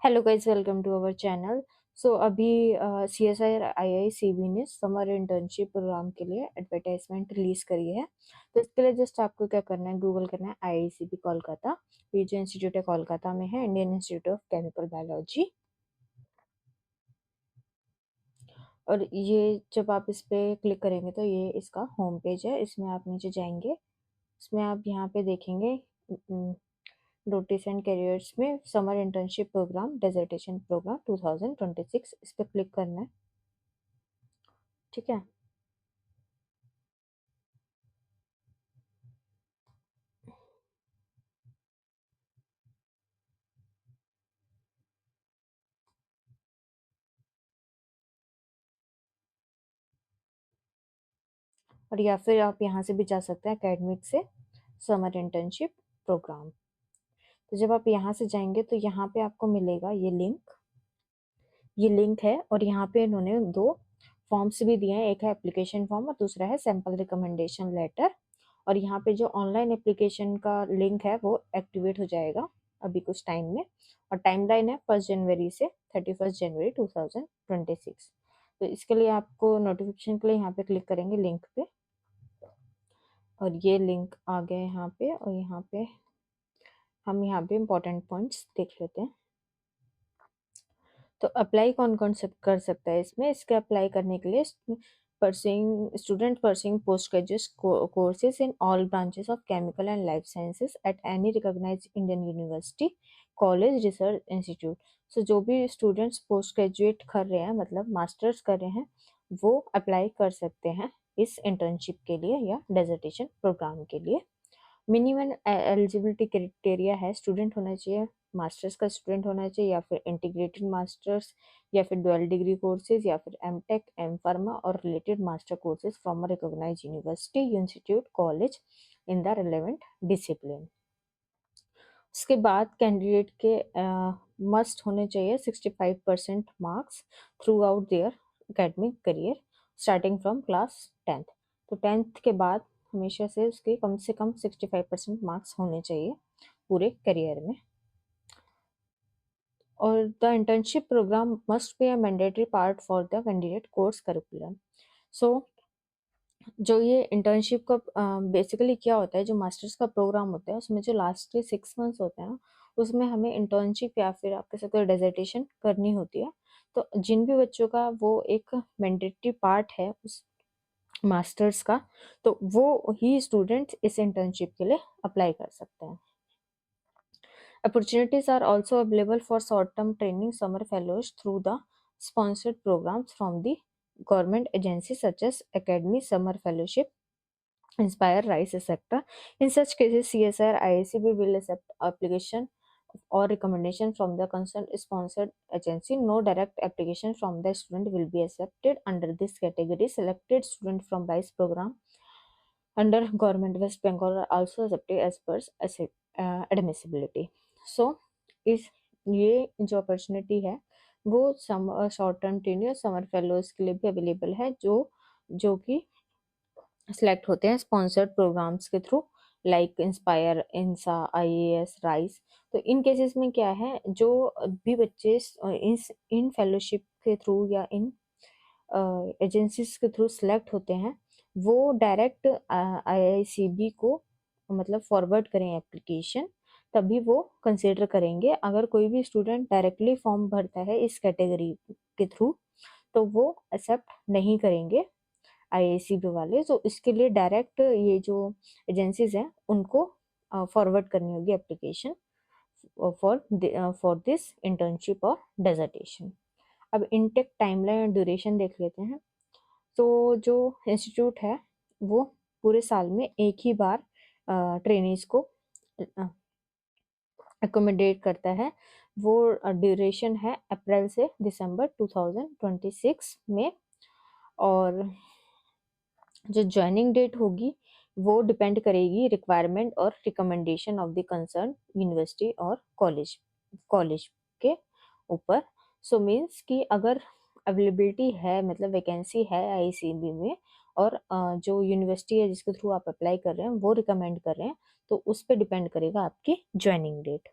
Hello guys, welcome to our channel. अभी C S I I I C B ने summer internship programme के लिए advertisement release करी है। तो इसके लिए जस्ट आपको क्या करना है, गूगल करना है आई आई सी बी कोलकाता। ये जो इंस्टीट्यूट है कोलकाता में है, Indian institute of chemical biology. और ये जब आप इस पे क्लिक करेंगे तो ये इसका होम पेज है। इसमें आप नीचे जाएंगे, इसमें आप यहाँ पे देखेंगे नोटिस एंड करियर्स में summer internship program dissertation program 2026, इस पर क्लिक करना है। ठीक है। और या फिर आप यहाँ से भी जा सकते हैं एकेडमिक से समर इंटर्नशिप प्रोग्राम। तो जब आप यहाँ से जाएंगे तो यहाँ पे आपको मिलेगा ये लिंक है। और यहाँ पे इन्होंने दो फॉर्म्स भी दिए हैं, एक है एप्लीकेशन फॉर्म और दूसरा है सैम्पल रिकमेंडेशन लेटर। और यहाँ पे जो ऑनलाइन एप्लीकेशन का लिंक है वो एक्टिवेट हो जाएगा अभी कुछ टाइम में। और टाइमलाइन है 1 जनवरी से 31 जनवरी 2026। तो इसके लिए आपको नोटिफिकेशन के लिए यहाँ पे क्लिक करेंगे लिंक पे, और ये लिंक आ गए यहाँ पे। और यहाँ पे हम यहाँ पे इम्पोर्टेंट पॉइंट्स देख लेते हैं। तो अप्लाई कौन कौन से कर सकता है इसमें? इसके अप्लाई करने के लिए pursuing post graduate courses in all branches of chemical and life sciences at any recognised Indian university college research institute. So जो भी स्टूडेंट्स पोस्ट ग्रेजुएट कर रहे हैं, मतलब मास्टर्स कर रहे हैं, वो अप्लाई कर सकते हैं इस इंटर्नशिप के लिए या डेजर्टेशन प्रोग्राम के लिए। मिनिमम एलिजिबिलिटी क्राइटेरिया है, स्टूडेंट होना चाहिए, मास्टर्स का स्टूडेंट होना चाहिए, या फिर इंटीग्रेटेड मास्टर्स, या फिर डुअल डिग्री कोर्सेज, या फिर एम टेक, एम फार्मा और related master courses from a recognize university institute college in the relevant discipline. उसके बाद कैंडिडेट के मस्ट होने चाहिए 65% marks throughout their academic career starting from class 10th। तो 10th के बाद हमेशा से कम 65% मार्क्स होने चाहिए पूरे करियर में। और the internship programme must be a mandatory part for the candidate course curriculum. So जो ये इंटर्नशिप का बेसिकली क्या होता है, जो मास्टर्स का प्रोग्राम होता है उसमें जो लास्ट के 6 मंथ्स होते हैं, उसमें हमें इंटर्नशिप या फिर आप कह सकते हो डेजर्टेशन करनी होती है। तो जिन भी बच्चों का वो एक मैंडेटरी पार्ट है उस मास्टर्स का, तो वो ही स्टूडेंट इस इंटर्नशिप के लिए अप्लाई कर सकते हैं। Opportunities are also available for short-term training summer fellows through the sponsored programs from the government agencies such as Academy Summer Fellowship, Inspire, Rise, etc. In such cases, CSR IACB will accept application or recommendation from the concerned sponsored agency. No direct application from the student will be accepted under this category. Selected student from RISE program under Government West Bengal are also accepted as per admissibility. So इस ये जो opportunity है वो short term training summer fellows के लिए भी available है, जो कि सिलेक्ट होते हैं स्पॉन्सर्ड प्रोग्राम्स के थ्रू, लाइक इंस्पायर, इंसा, आईएएस, राइस। तो इन केसेस में क्या है, जो भी बच्चे इन फेलोशिप के थ्रू या इन एजेंसीज के थ्रू सिलेक्ट होते हैं, वो डायरेक्ट आईआईसीबी को मतलब फॉरवर्ड करें एप्लीकेशन, तभी वो कंसिडर करेंगे। अगर कोई भी स्टूडेंट डायरेक्टली फॉर्म भरता है इस कैटेगरी के थ्रू, तो वो एक्सेप्ट नहीं करेंगे आईआईसीबी वाले। तो इसके लिए डायरेक्ट ये जो एजेंसीज हैं उनको फॉरवर्ड करनी होगी एप्लीकेशन फॉर दिस इंटर्नशिप और डेजर्टेशन। अब इनटेक टाइमलाइन और ड्यूरेशन देख लेते हैं। तो जो इंस्टीट्यूट है वो पूरे साल में एक ही बार ट्रेनीज को एकोमोडेट करता है। वो ड्यूरेशन है अप्रैल से दिसंबर 2026 में। और जो ज्वाइनिंग डेट होगी वो डिपेंड करेगी रिक्वायरमेंट और recommendation of the concern university और कॉलेज के ऊपर। सो मीन्स कि अगर अवेलेबिलिटी है, मतलब वैकेंसी है आईसीबी में, और जो यूनिवर्सिटी है जिसके थ्रू आप अप्लाई कर रहे हैं वो रिकमेंड कर रहे हैं, तो उस पर डिपेंड करेगा आपकी ज्वाइनिंग डेट।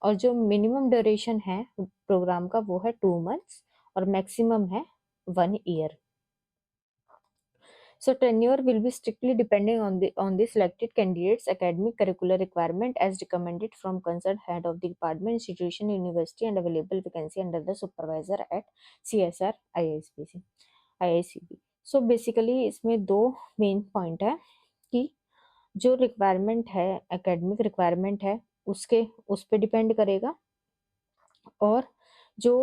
और जो मिनिमम ड्यूरेशन है प्रोग्राम का वो है 2 मंथ्स और मैक्सिमम है 1 year. So tenure will be strictly depending on the selected candidate's academic curricular requirement as recommended from concerned head of the department, institution, university, and available vacancy under the supervisor at CSR IISBC IICB. So basically इसमें दो main point है कि जो requirement है academic requirement है उसके उस पर डिपेंड करेगा, और जो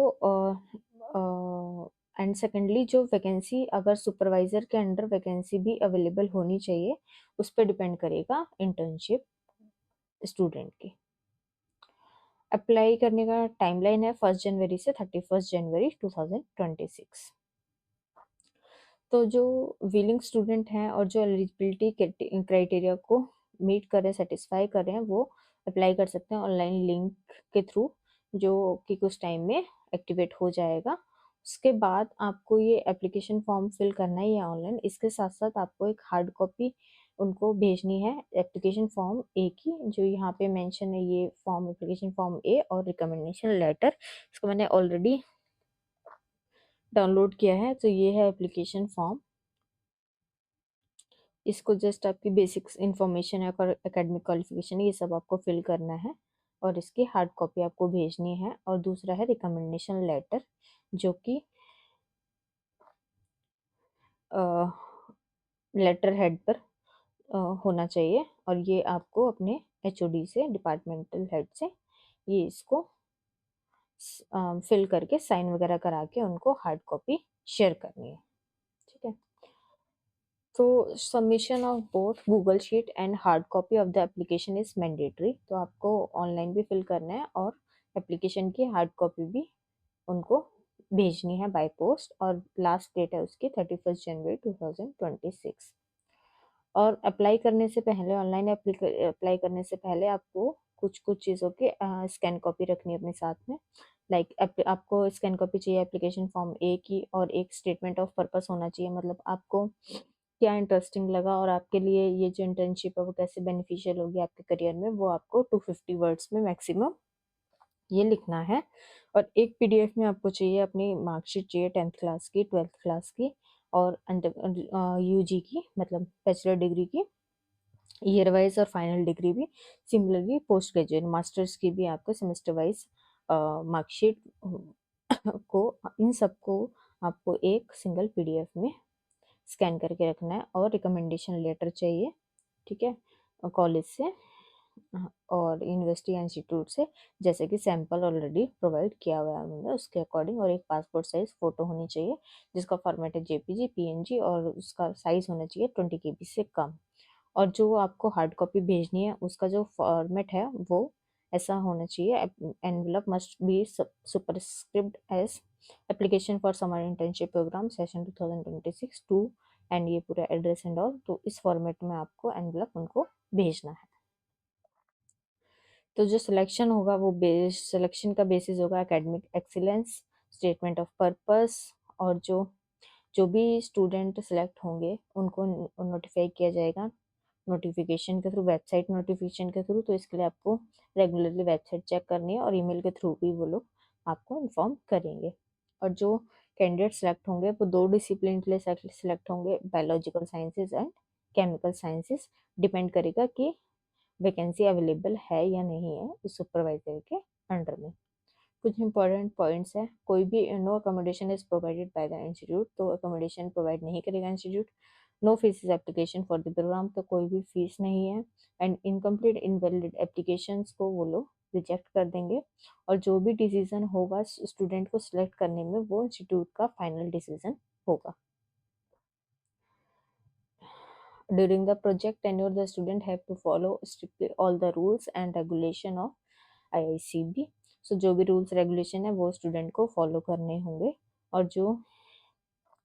एंड सेकेंडली जो वैकेंसी अगर सुपरवाइजर के अंडर वैकेंसी भी अवेलेबल होनी चाहिए उस पर डिपेंड करेगा इंटर्नशिप स्टूडेंट की. अप्लाई करने का टाइमलाइन है 1 जनवरी से 31 जनवरी 2026. तो जो विलिंग स्टूडेंट हैं और जो एलिजिबिलिटी क्राइटेरिया को मीट कर रहे हैं, सेटिस्फाई कर रहे हैं, वो अप्लाई कर सकते हैं ऑनलाइन लिंक के थ्रू, जो कि कुछ टाइम में एक्टिवेट हो जाएगा. उसके बाद आपको ये एप्लीकेशन फॉर्म फिल करना है या ऑनलाइन, इसके साथ साथ आपको एक हार्ड कॉपी उनको भेजनी है एप्लीकेशन फॉर्म ए की, जो यहाँ पे मेंशन है ये फॉर्म एप्लीकेशन फॉर्म ए और रिकमेंडेशन लेटर. इसको मैंने ऑलरेडी डाउनलोड किया है. तो ये है एप्लीकेशन फॉर्म. इसको जस्ट आपकी बेसिक्स इन्फॉर्मेशन है और एकेडमिक क्वालिफिकेशन ये सब आपको फिल करना है और इसकी हार्ड कॉपी आपको भेजनी है. और दूसरा है रिकमेंडेशन लेटर, जो कि लेटर हेड पर होना चाहिए, और ये आपको अपने HOD से, डिपार्टमेंटल हेड से, ये इसको फिल करके साइन वगैरह करा के उनको हार्ड कॉपी शेयर करनी है. ठीक है. तो submission of both Google sheet and hard copy of the application is mandatory. तो आपको ऑनलाइन भी फिल करना है और एप्लीकेशन की हार्ड कॉपी भी उनको भेजनी है बाय पोस्ट, और लास्ट डेट है उसकी 31 जनवरी 2026. और अप्लाई करने से पहले, ऑनलाइन अप्लाई करने से पहले आपको कुछ कुछ चीज़ों की स्कैन कॉपी रखनी है अपने साथ में. लाइक आपको स्कैन कॉपी चाहिए एप्लीकेशन फॉर्म ए की, और एक स्टेटमेंट ऑफ पर्पस होना चाहिए, मतलब आपको क्या इंटरेस्टिंग लगा और आपके लिए ये जो इंटर्नशिप है वो कैसे बेनिफिशियल होगी आपके करियर में, वो आपको 250 वर्ड्स में मैक्सिमम ये लिखना है. और एक PDF में आपको चाहिए अपनी मार्कशीट चाहिए 10th क्लास की, 12th क्लास की, और UG की, मतलब बैचलर डिग्री की, ईयर वाइज और फाइनल डिग्री भी. सिमिलरली पोस्ट ग्रेजुएट मास्टर्स की भी आपको सेमेस्टर वाइज मार्कशीट को, इन सबको आपको एक सिंगल PDF में स्कैन करके रखना है. और रिकमेंडेशन लेटर चाहिए, ठीक है, कॉलेज से और यूनिवर्सिटी इंस्टीट्यूट से, जैसे कि सैंपल ऑलरेडी प्रोवाइड किया हुआ है उन्होंने उसके अकॉर्डिंग. और एक पासपोर्ट साइज फ़ोटो होनी चाहिए जिसका फॉर्मेट है JPG PNG, और उसका साइज़ होना चाहिए 20 KB से कम. और जो आपको हार्ड कॉपी भेजनी है उसका जो फॉर्मेट है वो ऐसा होना चाहिए. Envelope must be superscript as application for summer internship program session 2026 two, and ये पूरा एड्रेस एंड ऑल. तो इस फॉर्मेट में आपको एनवलप उनको भेजना है. तो जो सिलेक्शन होगा वो सिलेक्शन का बेसिस होगा academic excellence, statement of purpose, और जो जो भी स्टूडेंट सेलेक्ट होंगे उनको नोटिफाई किया जाएगा नोटिफिकेशन के थ्रू, वेबसाइट नोटिफिकेशन के थ्रू. तो इसके लिए आपको रेगुलरली वेबसाइट चेक करनी है, और ईमेल के थ्रू भी वो लोग आपको इन्फॉर्म करेंगे. और जो कैंडिडेट सेलेक्ट होंगे वो 2 डिसिप्लिन के लिए सेलेक्ट होंगे, biological sciences and chemical sciences. Depend करेगा कि वैकेंसी अवेलेबल है या नहीं है उस सुपरवाइजर के अंडर में. कुछ इंपॉर्टेंट पॉइंट्स है. कोई भी no accommodation is provided by the institute, तो अकोमोडेशन प्रोवाइड नहीं करेगा institute. No fees is application for the program, तो कोई भी फीस नहीं है. एंड इनकम्प्लीट इनवैलिड एप्लीकेशंस को वो लोग रिजेक्ट कर देंगे. और जो भी डिसीजन होगा स्टूडेंट को सिलेक्ट करने में वो इंस्टीट्यूट का फाइनल डिसीजन होगा. During the project tenure, the student have to follow strictly all the rules and regulation of IICB. So जो भी रूल्स रेगुलेशन है वो स्टूडेंट को फॉलो करने होंगे. और जो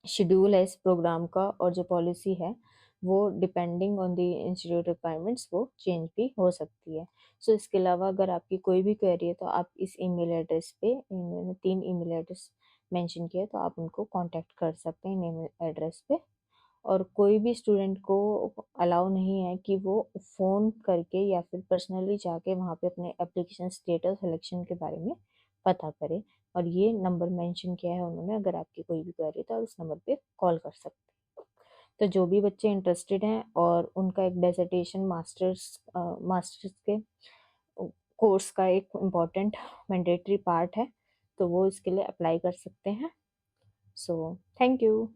शेड्यूल है इस प्रोग्राम का और जो पॉलिसी है वो depending on the institute requirements वो चेंज भी हो सकती है. सो इसके अलावा अगर आपकी कोई भी क्वेरी है तो आप इस ईमेल एड्रेस पे, इन्होंने 3 ईमेल एड्रेस मेंशन किया, तो आप उनको कांटेक्ट कर सकते हैं ईमेल एड्रेस पे. और कोई भी स्टूडेंट को अलाउ नहीं है कि वो फ़ोन करके या फिर पर्सनली जाके वहाँ पे अपने एप्लीकेशन स्टेटस सिलेक्शन के बारे में पता करे। और ये नंबर मेंशन किया है उन्होंने, अगर आपकी कोई भी क्वेरी तो आप इस नंबर पे कॉल कर सकते हैं। तो जो भी बच्चे इंटरेस्टेड हैं और उनका एक डेजर्टेशन मास्टर्स के कोर्स का एक इम्पॉर्टेंट मैंडेटरी पार्ट है, तो वो इसके लिए अप्लाई कर सकते हैं। So thank you.